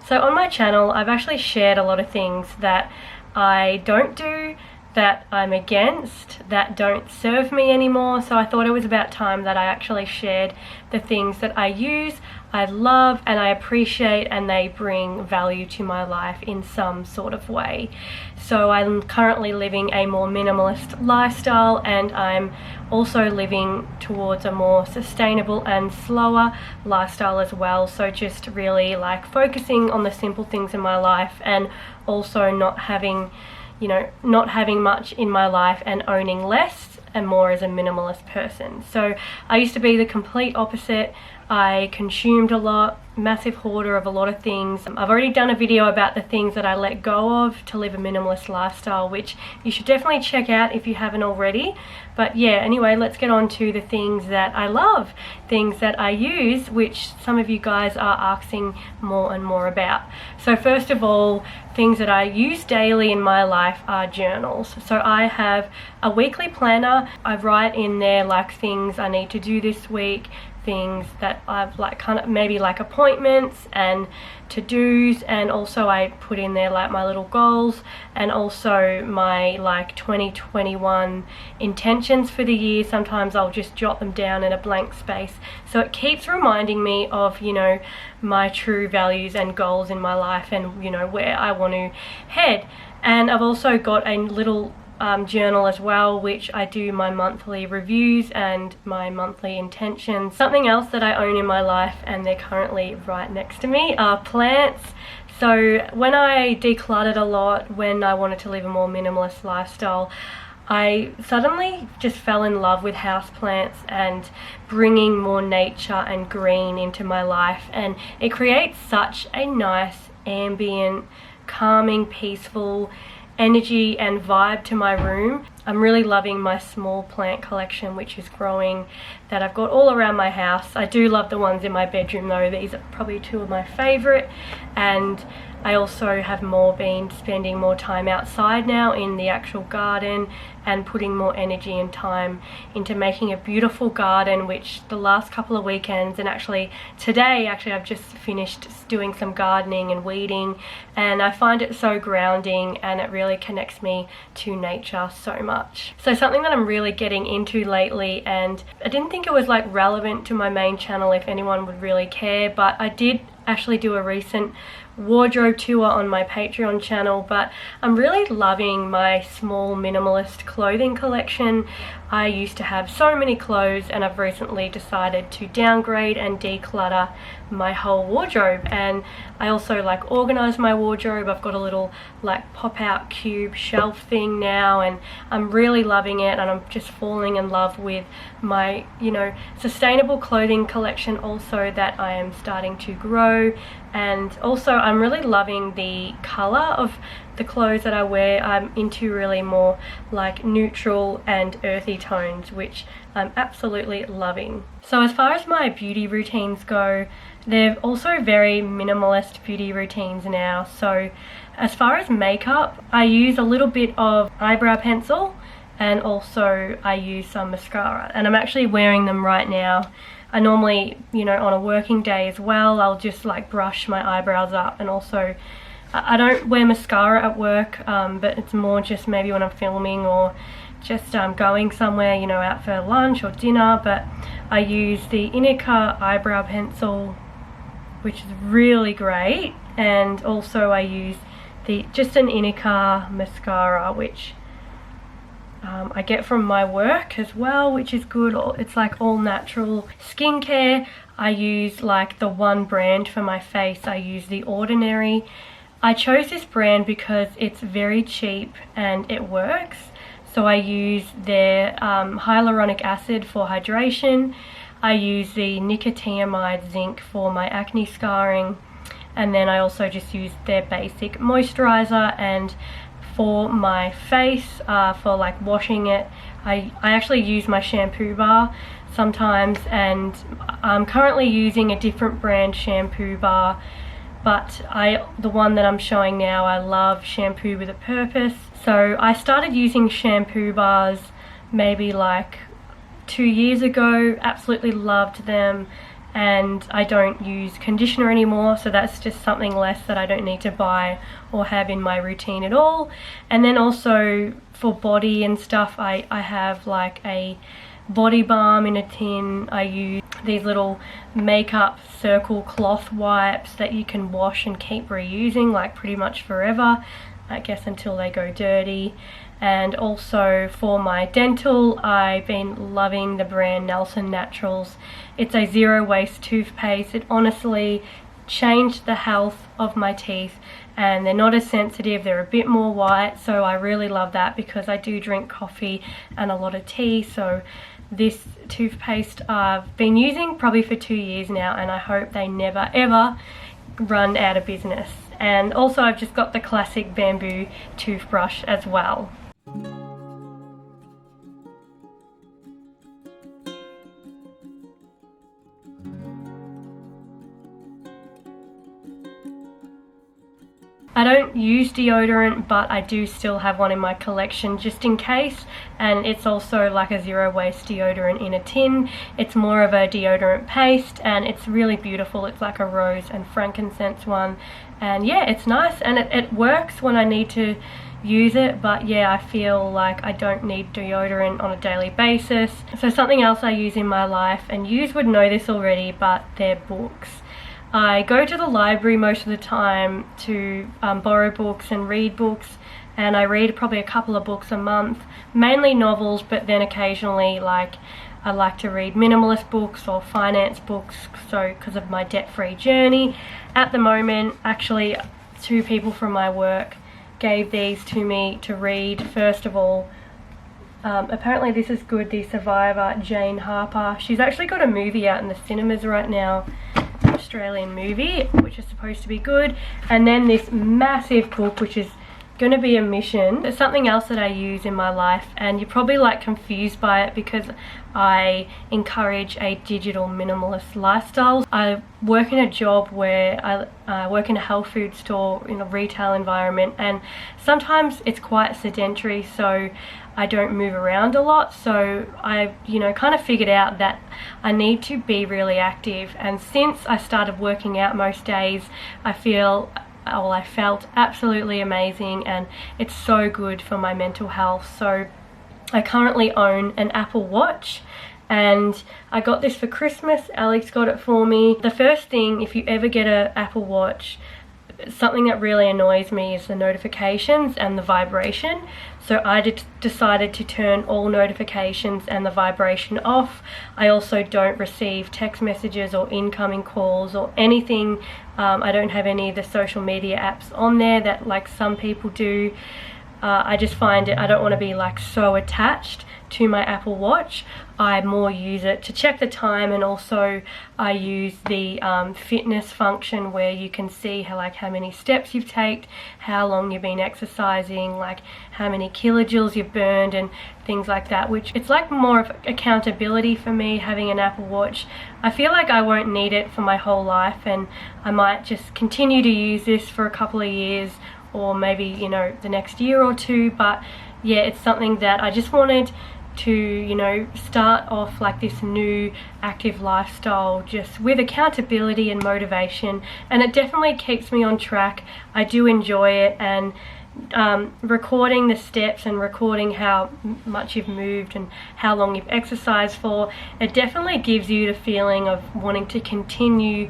So on my channel, I've actually shared a lot of things that I don't do, that I'm against, that don't serve me anymore. So I thought it was about time that I actually shared the things that I use, I love, and I appreciate, and they bring value to my life in some sort of way. So I'm currently living a more minimalist lifestyle, and I'm also living towards a more sustainable and slower lifestyle as well. So just really like focusing on the simple things in my life, and also not having much in my life and owning less and more as a minimalist person. So I used to be the complete opposite. I consumed a lot, massive hoarder of a lot of things. I've already done a video about the things that I let go of to live a minimalist lifestyle, which you should definitely check out if you haven't already. But yeah, anyway, let's get on to the things that I love, things that I use, which some of you guys are asking more and more about. So first of all, things that I use daily in my life are journals. So I have a weekly planner. I write in there like things I need to do this week, things that I've like kind of maybe like appointments and to-dos, and also I put in there like my little goals and also my like 2021 intentions for the year. Sometimes I'll just jot them down in a blank space, so it keeps reminding me of, you know, my true values and goals in my life, and you know, where I want to head. And I've also got a little journal as well, which I do my monthly reviews and my monthly intentions. Something else that I own in my life, and they're currently right next to me, are plants. So when I decluttered a lot, when I wanted to live a more minimalist lifestyle, I suddenly just fell in love with houseplants and bringing more nature and green into my life, and it creates such a nice ambient, calming, peaceful energy and vibe to my room. I'm really loving my small plant collection, which is growing, that I've got all around my house. I do love the ones in my bedroom though. These are probably two of my favorite, and I also have been spending more time outside now in the actual garden, and putting more energy and time into making a beautiful garden, which the last couple of weekends, and actually today, I've just finished doing some gardening and weeding, and I find it so grounding, and it really connects me to nature so much. So something that I'm really getting into lately, and I didn't think it was like relevant to my main channel if anyone would really care, but I did actually do a recent wardrobe tour on my Patreon channel, but I'm really loving my small minimalist clothing collection. I used to have so many clothes, and I've recently decided to downgrade and declutter my whole wardrobe, and I also like organize my wardrobe. I've got a little like pop-out cube shelf thing now, and I'm really loving it, and I'm just falling in love with my, you know, sustainable clothing collection also that I am starting to grow. And also I'm really loving the color of the clothes that I wear. I'm into really more like neutral and earthy tones, which I'm absolutely loving. So as far as my beauty routines go, they're also very minimalist beauty routines now. So as far as makeup, I use a little bit of eyebrow pencil, and also I use some mascara, and I'm actually wearing them right now. I normally, you know, on a working day as well, I'll just like brush my eyebrows up, and also I don't wear mascara at work, but it's more just maybe when I'm filming or just going somewhere, you know, out for lunch or dinner. But I use the Inika eyebrow pencil, which is really great, and also I use just an Inika mascara, which I get from my work as well, which is good. It's like all natural skincare. I use like the one brand for my face. I use The Ordinary. I chose this brand because it's very cheap and it works. So I use their hyaluronic acid for hydration. I use the nicotinamide zinc for my acne scarring. And then I also just use their basic moisturizer. And for my face, for like washing it, I actually use my shampoo bar sometimes, and I'm currently using a different brand shampoo bar, but the one that I'm showing now, I love Shampoo with a Purpose. So I started using shampoo bars maybe like 2 years ago, absolutely loved them, and I don't use conditioner anymore, so that's just something less that I don't need to buy or have in my routine at all. And then also for body and stuff, I have like a body balm in a tin. I use these little makeup circle cloth wipes that you can wash and keep reusing like pretty much forever, I guess, until they go dirty. And also for my dental, I've been loving the brand Nelson Naturals. It's a zero waste toothpaste. It honestly changed the health of my teeth, and they're not as sensitive, they're a bit more white, so I really love that because I do drink coffee and a lot of tea. So this toothpaste I've been using probably for 2 years now, and I hope they never ever run out of business. And also I've just got the classic bamboo toothbrush as well. I don't use deodorant, but I do still have one in my collection just in case, and it's also like a zero waste deodorant in a tin. It's more of a deodorant paste and it's really beautiful. It's like a rose and frankincense one, and yeah, it's nice, and it works when I need to use it, but yeah, I feel like I don't need deodorant on a daily basis. So something else I use in my life, and you would know this already, but they're books. I go to the library most of the time to borrow books and read books, and I read probably a couple of books a month, mainly novels, but then occasionally like I like to read minimalist books or finance books, so because of my debt-free journey. At the moment, actually 2 people from my work gave these to me to read. First of all, apparently this is good, The Survivor, Jane Harper. She's actually got a movie out in the cinemas right now, Australian movie, which is supposed to be good. And then this massive book, which is going to be a mission. It's something else that I use in my life, and you're probably like confused by it because I encourage a digital minimalist lifestyle. I work in a job where I work in a health food store in a retail environment, and sometimes it's quite sedentary, so I don't move around a lot. So I kind of figured out that I need to be really active, and since I started working out most days, I felt absolutely amazing, and it's so good for my mental health. So I currently own an Apple Watch, and I got this for Christmas. Alex got it for me. The first thing, if you ever get an Apple Watch, something that really annoys me is the notifications and the vibration. So I decided to turn all notifications and the vibration off. I also don't receive text messages or incoming calls or anything. I don't have any of the social media apps on there that like some people do. I just find it, I don't want to be like so attached to my Apple Watch. I more use it to check the time, and also I use the fitness function where you can see how many steps you've taken, how long you've been exercising, like how many kilojoules you've burned and things like that, which it's like more of accountability for me having an Apple Watch. I feel like I won't need it for my whole life, and I might just continue to use this for a couple of years, or maybe the next year or two. But yeah, it's something that I just wanted to start off like this new active lifestyle just with accountability and motivation, and it definitely keeps me on track. I do enjoy it, and recording the steps and recording how much you've moved and how long you've exercised for, it definitely gives you the feeling of wanting to continue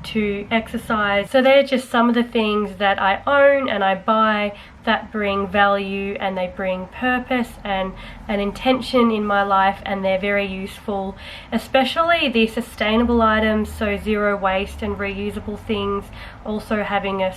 to exercise. So they're just some of the things that I own and I buy that bring value, and they bring purpose and an intention in my life, and they're very useful, especially the sustainable items, so zero waste and reusable things. Also having a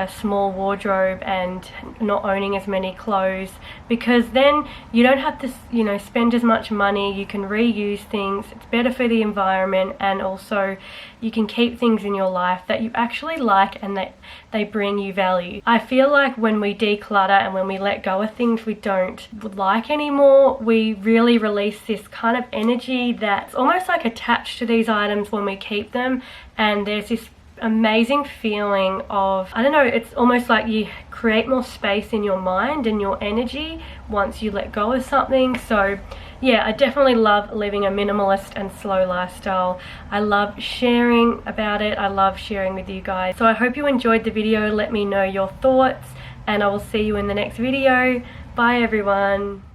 small wardrobe and not owning as many clothes, because then you don't have to spend as much money. You can reuse things. It's better for the environment, and also you can keep things in your life that you actually like and that they bring you value. I feel like when we declutter and when we let go of things we don't like anymore, we really release this kind of energy that's almost like attached to these items when we keep them, and there's this amazing feeling of, I don't know, it's almost like you create more space in your mind and your energy once you let go of something. So yeah, I definitely love living a minimalist and slow lifestyle. I love sharing about it. I love sharing with you guys. So I hope you enjoyed the video. Let me know your thoughts, and I will see you in the next video. Bye everyone.